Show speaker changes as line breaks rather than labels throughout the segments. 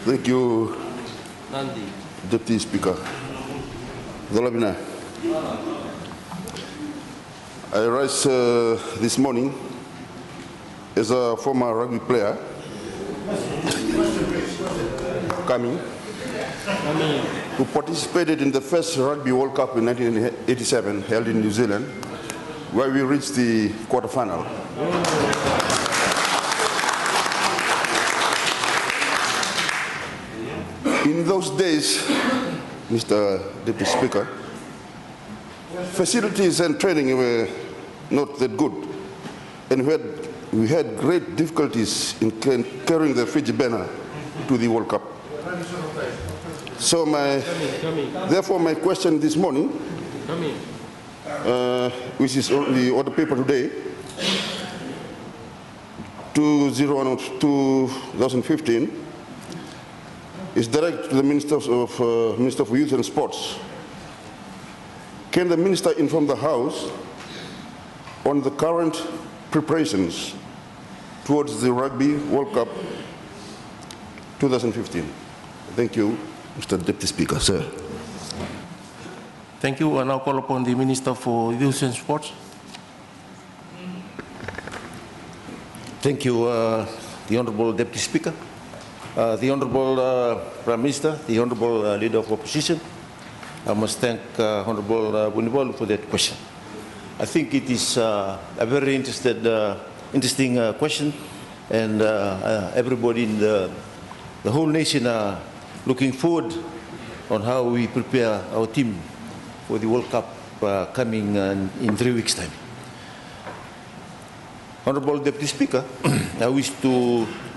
Thank you,
Nandi.
Deputy Speaker. Dolabina. I rise this morning as a former rugby player who participated in the first Rugby World Cup in 1987 held in New Zealand, where we reached the quarterfinal. In those days, Mr. Deputy Speaker, facilities and training were not that good, and we had great difficulties in carrying the Fiji banner to the World Cup. So therefore my question this morning, which is on the order paper today, 201/2015, is directed to the Minister for Youth and Sports. Can the Minister inform the House on the current preparations towards the Rugby World Cup 2015? Thank you, Mr. Deputy Speaker, sir.
Thank you. I now call upon the Minister for Youth and Sports.
Thank you, the Honourable Deputy Speaker, the Honourable Prime Minister, the Honourable Leader of Opposition. I must thank Honourable Bunibol for that question. I think it is a very interesting question, and everybody in the whole nation are looking forward on how we prepare our team for the World Cup coming in 3 weeks' time. Honourable Deputy Speaker,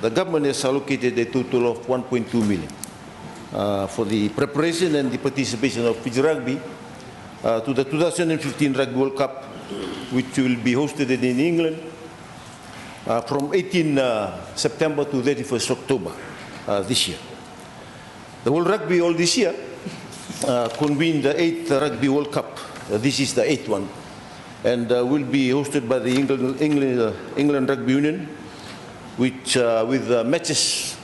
the government has allocated a total of 1.2 million for the preparation and the participation of Fiji Rugby to the 2015 Rugby World Cup, which will be hosted in England from 18 September to 31st October this year. The World Rugby all this year convened the 8th Rugby World Cup. This is the 8th one, and will be hosted by the England Rugby Union, which with matches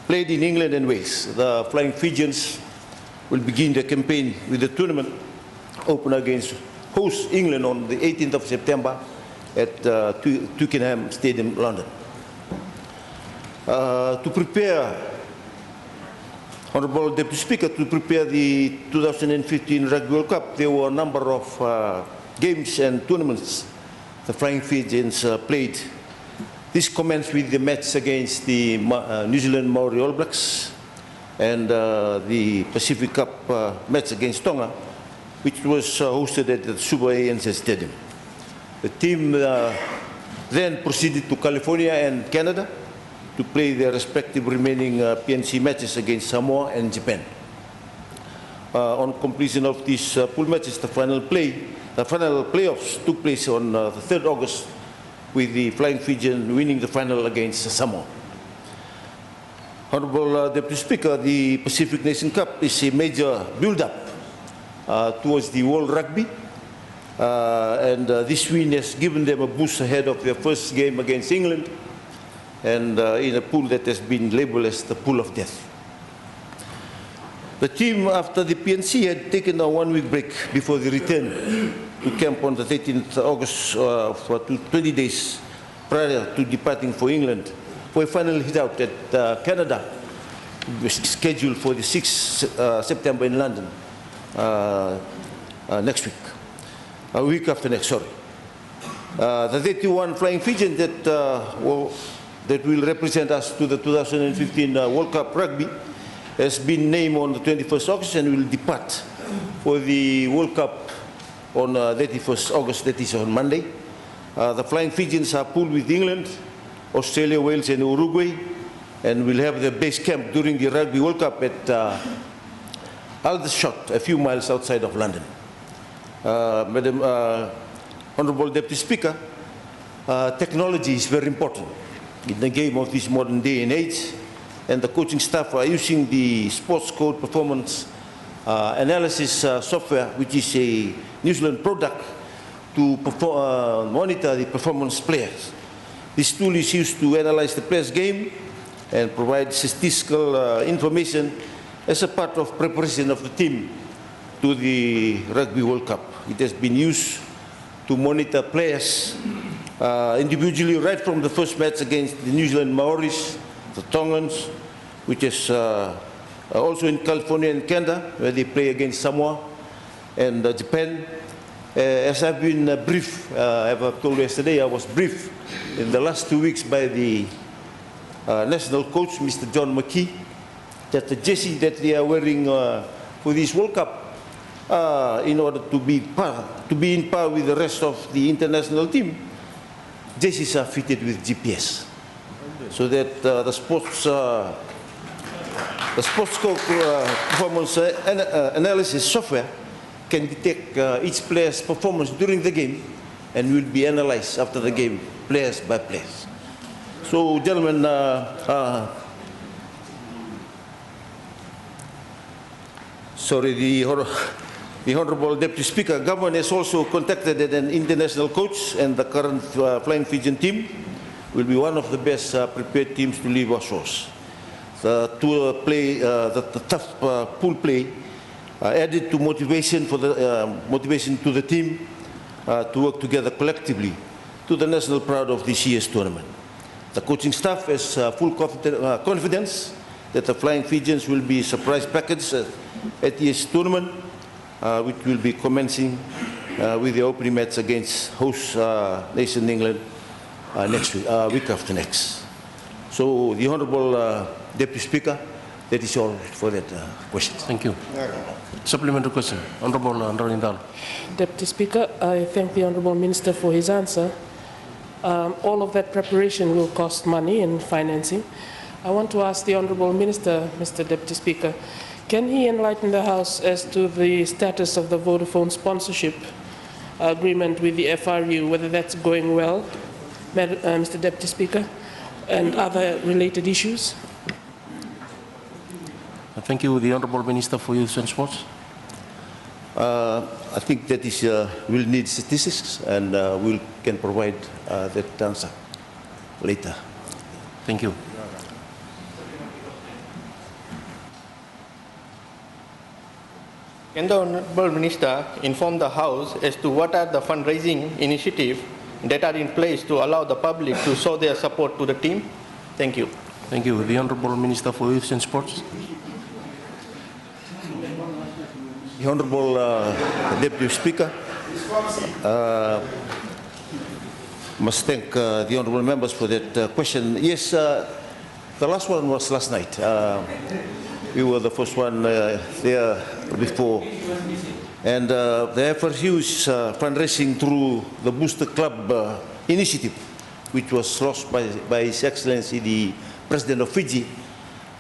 played in England and Wales. The Flying Fijians will begin the campaign with the tournament open against host England on the 18th of September at Twickenham Stadium, London. To prepare, Honourable Deputy Speaker, to prepare the 2015 Rugby World Cup, there were a number of games and tournaments the Flying Fijians played. This commenced with the match against the New Zealand Maori All Blacks and the Pacific Cup match against Tonga, which was hosted at the Suba ANC Stadium. The team then proceeded to California and Canada to play their respective remaining PNC matches against Samoa and Japan. On completion of these pool matches, the final playoffs took place on the 3rd August, with the Flying Fijian winning the final against Samoa. Honourable Deputy Speaker, the Pacific Nation Cup is a major build-up towards the World Rugby, and this win has given them a boost ahead of their first game against England, and in a pool that has been labelled as the pool of death. The team, after the PNC, had taken a 1-week break before the return to camp on the 13th August for 20 days prior to departing for England for a final hit-out at Canada, scheduled for the 6th September in London next week, a week after next, sorry. The 31 Flying Fijians that will represent us to the 2015 World Cup Rugby has been named on the 21st August and will depart for the World Cup on 31st August, that is on Monday. The Flying Fijians are pooled with England, Australia, Wales and Uruguay, and will have their base camp during the Rugby World Cup at Aldershot, a few miles outside of London. Madam Honourable Deputy Speaker, technology is very important in the game of this modern day and age, and the coaching staff are using the Sports Code Performance Analysis software, which is a New Zealand product, to monitor the performance players. This tool is used to analyze the player's game and provide statistical information as a part of preparation of the team to the Rugby World Cup. It has been used to monitor players individually right from the first match against the New Zealand Maoris, the Tongans, which is also in California and Canada, where they play against Samoa, and Japan. As I've been briefed, as I told you yesterday, I was briefed in the last 2 weeks by the national coach, Mr. John McKee, that the jersey that they are wearing for this World Cup, in order to be in par with the rest of the international team, jerseys are fitted with GPS, so that the sports performance analysis software can detect each player's performance during the game and will be analyzed after the game, players by players. So, gentlemen, the Honorable Deputy Speaker, Government has also contacted an international coach, and the current Flying Fijian team will be one of the best prepared teams to leave our shores. The tough pool play added to motivation to the team to work together collectively to the national pride of this year's tournament. The coaching staff has full confidence that the Flying Fijians will be a surprise package at this tournament, which will be commencing with the opening match against host nation England next week after next. So, the Honourable Deputy Speaker, that is all for that question.
Thank you. Supplementary question. Honourable Androlindal.
Deputy Speaker, I thank the Honourable Minister for his answer. All of that preparation will cost money and financing. I want to ask the Honourable Minister, Mr. Deputy Speaker, can he enlighten the House as to the status of the Vodafone sponsorship agreement with the FRU, whether that's going well, Mr. Deputy Speaker, and other related issues?
Thank you, the Honourable Minister for Youth and Sports.
I think that is will need statistics, and we can provide that answer later.
Thank you.
Can the Honourable Minister inform the House as to what are the fundraising initiatives that are in place to allow the public to show their support to the team? Thank you.
Thank you. The Honourable Minister for Youth and Sports.
The Honourable Deputy Speaker, must thank the Honourable members for that question. Yes, the last one was last night. We were the first one there before. And the FRU is fundraising through the Booster Club initiative, which was launched by His Excellency the President of Fiji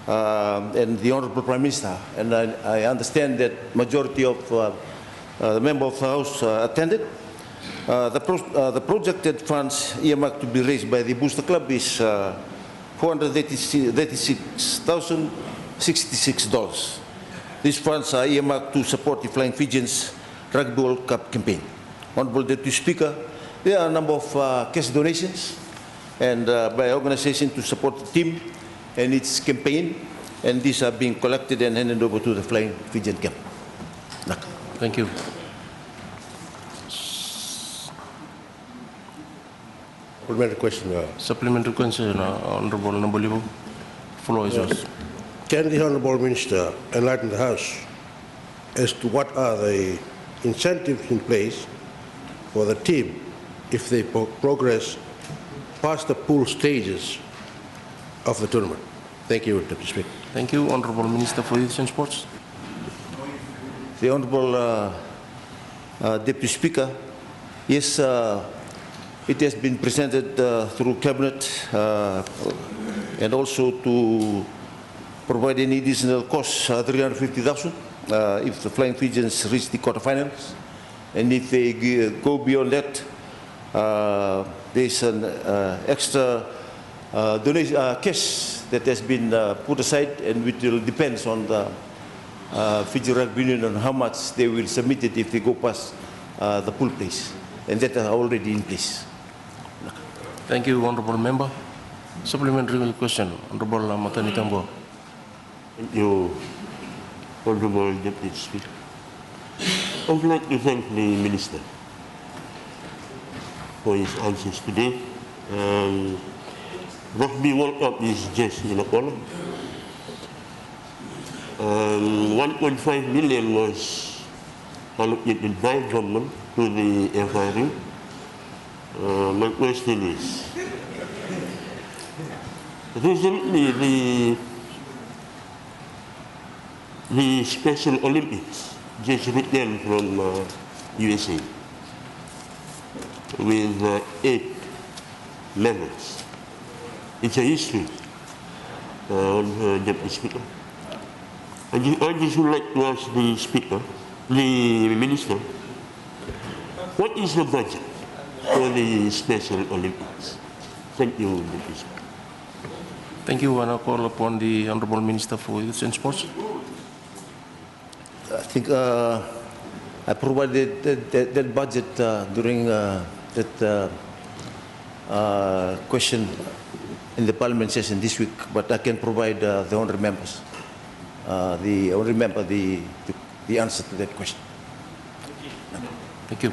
and the Honourable Prime Minister. And I understand that majority of the members of the House attended. The projected funds earmarked to be raised by the Booster Club is $436,066. These funds are earmarked to support the Flying Fijians Rugby World Cup campaign. Honourable Deputy Speaker, there are a number of cash donations and by organizations to support the team and its campaign, and these are being collected and handed over to the Flying Fijian camp.
Thank you.
Supplementary question.
Supplementary question, Honourable Nambolivo. Floor is yours.
Can the Honourable Minister enlighten the House as to what are the incentives in place for the team if they progress past the pool stages of the tournament? Thank you, Deputy Speaker.
Thank you, Honourable Minister for Youth and Sports.
The Honourable Deputy Speaker, yes, it has been presented through Cabinet and also to provide any additional cost, 350,000 if the Flying Fijians reach the quarterfinals. And if they go beyond that, there's an extra donation, cash that has been put aside, and which will depends on the Fiji Rugby Union on how much they will submit it if they go past the pool place. And that are already in place.
Thank you, Honourable Member. Supplementary question, Honorable Matani Tambo.
Thank you, Honorable Deputy Speaker. I would like to thank the Minister for his answers today. Rugby World Cup is just in a corner. 1.5 million was allocated by government to the FIRU. My question is, recently the Special Olympics just returned from USA with 8 medals. It's a history, Deputy Speaker. I just would like to ask the Speaker, the Minister, what is the budget for the Special Olympics? Thank you, Deputy Speaker.
Thank you, and I call upon the Honorable Minister for Youth and Sports.
I think I provided that budget during that question in the Parliament session this week, but I can provide the honourable members, the answer to that question.
Thank you.